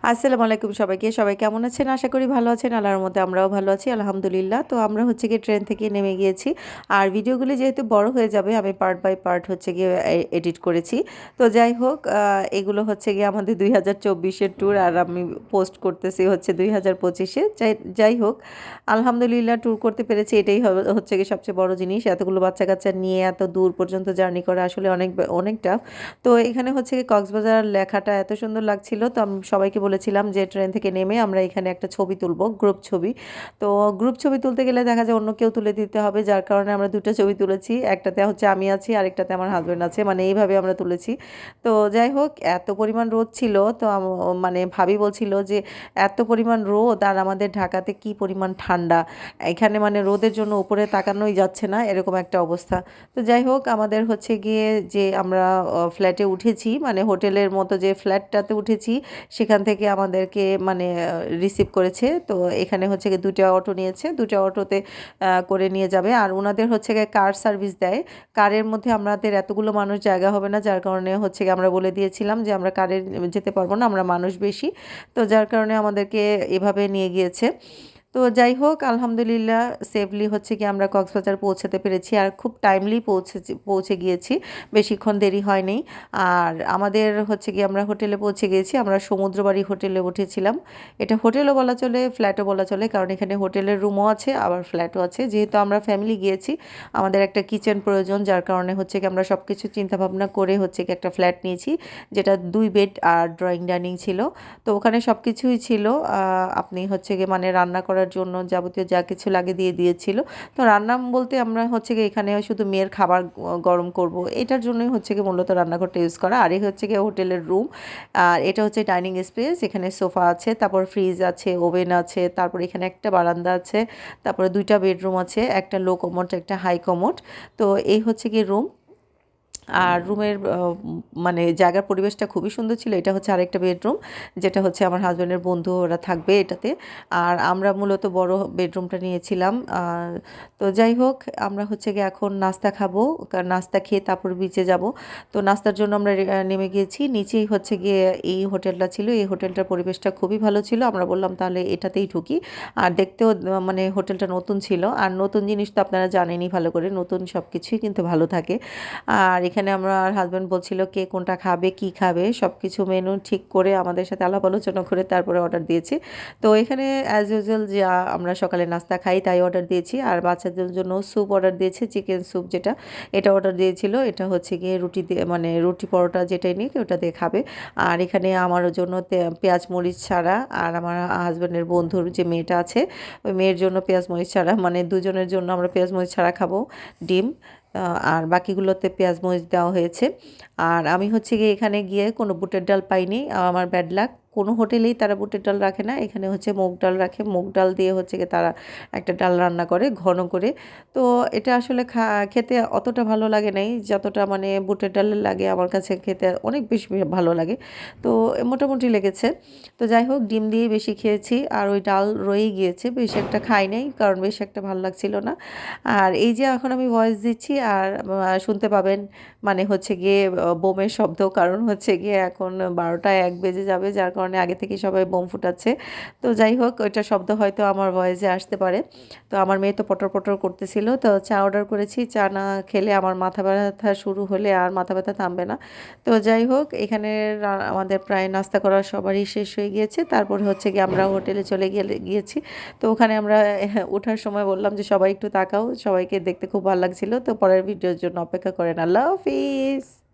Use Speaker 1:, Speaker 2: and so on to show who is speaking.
Speaker 1: আসসালামু আলাইকুম সবাইকে। সবাই কেমন আছেন? আশা করি ভালো আছেন। আল্লাহর রহমতে আমরাও ভালো আছি আলহামদুলিল্লাহ। তো আমরা হচ্ছে গিয়ে ট্রেন থেকে নেমে গিয়েছি। আর ভিডিওগুলি যেহেতু বড় হয়ে যাবে আমি পার্ট বাই পার্ট হচ্ছে গিয়ে এডিট করেছি। তো যাই হোক এগুলো হচ্ছে গিয়ে আমাদের ২০২৪ এর ট্যুর আর আমি পোস্ট করতেছি হচ্ছে ২০২৫ এ। যাই হোক আলহামদুলিল্লাহ ট্যুর করতে পেরেছি এটাই হচ্ছে গিয়ে সবচেয়ে বড় জিনিস। এতগুলো বাচ্চা-কাচ্চা নিয়ে এত দূর পর্যন্ত জার্নি করা আসলে অনেক টাফ। তো এখানে হচ্ছে গিয়ে কক্সবাজার লেখাটা এত সুন্দর লাগছিল তো আমি সবাইকে বলেছিলাম যে ট্রেন থেকে নেমে আমরা এখানে একটা ছবি তুলব, গ্রুপ ছবি। তো গ্রুপ ছবি তুলতে গেলে দেখা যায় অন্য কেউ তুলে দিতে হবে, যার কারণে আমরা দুটো ছবি তুলেছি। একটাতে হচ্ছে আমি আছি, আরেকটাতে আমার হাজব্যান্ড আছে, মানে এইভাবে আমরা তুলেছি। তো যাই হোক এত পরিমাণ রোদ ছিল তো মানে ভাবি বলছিল যে এত পরিমাণ রোদ আর আমাদের ঢাকাতে কি পরিমাণ ঠান্ডা, এখানে মানে রোদের জন্য উপরে তাকানোই যাচ্ছে না, এরকম একটা অবস্থা। তো যাই হোক আমাদের হচ্ছে গিয়ে যে আমরা ফ্ল্যাটে উঠেছি, মানে হোটেলের মতো যে ফ্ল্যাটটাতে উঠেছি সেখান থেকে আমাদেরকে মানে রিসিভ করেছে। তো এখানে হচ্ছে গিয়ে 2টা অটো নিয়েছে, 2টা অটোতে করে নিয়ে যাবে। আর ওনাদের হচ্ছে গিয়ে কার সার্ভিস দেয়। কারের মধ্যে আমাদের এতগুলো মানুষ জায়গা হবে না, যার কারণে হচ্ছে গিয়ে আমরা বলে দিয়েছিলাম যে আমরা কারে যেতে পারবো না, আমরা মানুষ বেশি। তো যার কারণে আমাদেরকে এভাবে নিয়ে গিয়েছে। তো যাই হোক আলহামদুলিল্লাহ সেফলি হচ্ছে কি আমরা কক্সবাজার পৌঁছাতে পেরেছি আর খুব টাইমলি পৌঁছে গিয়েছি, বেশিক্ষণ দেরি হয়নি। আর আমাদের হচ্ছে কি আমরা হোটেলে পৌঁছে গিয়েছি, আমরা সমুদ্রবাড়ি হোটেলে উঠেছিলাম। এটা হোটেলও বলা চলে, ফ্ল্যাটও বলা চলে, কারণ এখানে হোটেলের রুমও আছে আবার ফ্ল্যাটও আছে। যেহেতু আমরা ফ্যামিলি গিয়েছি আমাদের একটা কিচেন প্রয়োজন, যার কারণে হচ্ছে কি আমরা সব কিছু চিন্তাভাবনা করে হচ্ছে কি একটা ফ্ল্যাট নিয়েছি, যেটা 2 বেড আর ড্রয়িং ডাইনিং ছিল। তো ওখানে সব কিছুই ছিল। আপনি হচ্ছে গিয়ে মানে রান্না করার জন্য যাবতীয় যা কিছু লাগে দিয়ে দিয়েছিল। তো রান্না বলতে আমরা হচ্ছে গিয়ে এখানে শুধু মেয়ের খাবার গরম করব, এটার জন্যই হচ্ছে গিয়ে মূলত রান্নাঘরটা ইউজ করা। আর এই হচ্ছে গিয়ে হোটেলের রুম। আর এটা হচ্ছে ডাইনিং স্পেস, এখানে সোফা আছে, তারপর ফ্রিজ আছে, ওভেন আছে, তারপর এখানে একটা বারান্দা আছে, তারপরে 2টা বেডরুম আছে, একটা লো কমোড একটা হাই কমোড। তো এই হচ্ছে গিয়ে রুম। আর রুমের মানে জায়গার পরিবেশটা খুবই সুন্দর ছিল। এটা হচ্ছে আরেকটা বেডরুম, যেটা হচ্ছে আমার হাজব্যান্ডের বন্ধু ওরা থাকবে এটাতে। আর আমরা মূলত বড় বেডরুমটা নিয়েছিলাম। তো যাই হোক আমরা হচ্ছে গিয়ে এখন নাস্তা খাবো, কারণ নাস্তা খেয়ে তারপর বিচে যাব। তো নাস্তার জন্য আমরা নেমে গিয়েছি, নিচেই হচ্ছে গিয়ে এই হোটেলটা ছিল। এই হোটেলটার পরিবেশটা খুবই ভালো ছিল, আমরা বললাম তাহলে এটাতেই ঢুকি। আর দেখতেও মানে হোটেলটা নতুন ছিল, আর নতুন জিনিস তো আপনারা জানেনই ভালো করে, নতুন সব কিছুই কিন্তু ভালো থাকে। আর এখানে আমার হাজব্যান্ড বলছিল কে কোনটা খাবে কি খাবে সব কিছু মেনু ঠিক করে আমাদের সাথে আলাপ আলোচনা করে তারপরে অর্ডার দিয়েছি। তো এখানে অ্যাজ ইউজুয়াল যা আমরা সকালে নাস্তা খাই তাই অর্ডার দিয়েছি। আর বাচ্চাদের জন্য স্যুপ অর্ডার দিয়েছি, চিকেন স্যুপ যেটা, এটা অর্ডার দিয়েছিল। এটা হচ্ছে গিয়ে রুটি দিয়ে মানে রুটি পরোটা যেটাই নিক ওটা দিয়ে খাবে। আর এখানে আমার জন্য পেঁয়াজ মরিচ ছাড়া, আর আমার হাজব্যান্ডের বন্ধুর যে মেয়েটা আছে ওই মেয়ের জন্য পেঁয়াজ মরিচ ছাড়া, মানে দুজনের জন্য আমরা পেঁয়াজ মরিচ ছাড়া খাবো ডিম। আর বাকিগুলোতে পেঁয়াজ মরিচ দেওয়া হয়েছে। আর আমি হচ্ছে গিয়ে এখানে গিয়ে কোনো বুটের ডাল পাইনি, আমার ব্যাড লাক। কোনো হোটেলেই তারা বুটের ডাল রাখে না, এখানে হচ্ছে মুগ ডাল রাখে। মুগ ডাল দিয়ে হচ্ছে গিয়ে তারা একটা ডাল রান্না করে ঘন করে। তো এটা আসলে খেতে অতটা ভালো লাগে নাই যতটা মানে বুটের ডালের লাগে, আমার কাছে খেতে অনেক বেশি ভালো লাগে। তো মোটামুটি লেগেছে। তো যাই হোক ডিম দিয়ে বেশি খেয়েছি, আর ওই ডাল রয়েই গিয়েছে, বেশি একটা খাই নাই কারণ বেশি একটা ভালো লাগছিল না। আর এই যে এখন আমি ভয়েস দিচ্ছি আর শুনতে পাবেন মানে হচ্ছে গিয়ে বোমের শব্দ, কারণ হচ্ছে গিয়ে এখন 12টা 1 বেজে যাবে, যার কারণে আগে থেকে সবাই বোম ফুটাচ্ছে। তো যাই হোক ওইটা শব্দ হয়তো আমার ভয়েসে আসতে পারে। তো আমার মেয়ে তো পটর পটর করতেছিল, তো চা অর্ডার করেছি, চা না খেলে আমার মাথা ব্যথা শুরু হলে আর মাথা ব্যথা থামবে না। তো যাই হোক এখানে আমাদের প্রায় নাস্তা করার সবারই শেষ হয়ে গিয়েছে, তারপরে হচ্ছে গিয়ে আমরা হোটেলে গিয়েছি। তো ওখানে আমরা ওঠার সময় বললাম যে সবাই একটু তাকাও, সবাইকে দেখতে খুব ভালো লাগছিল। তো পরের ভিডিওর জন্য অপেক্ষা করেন। আল্লাহ হাফিজ।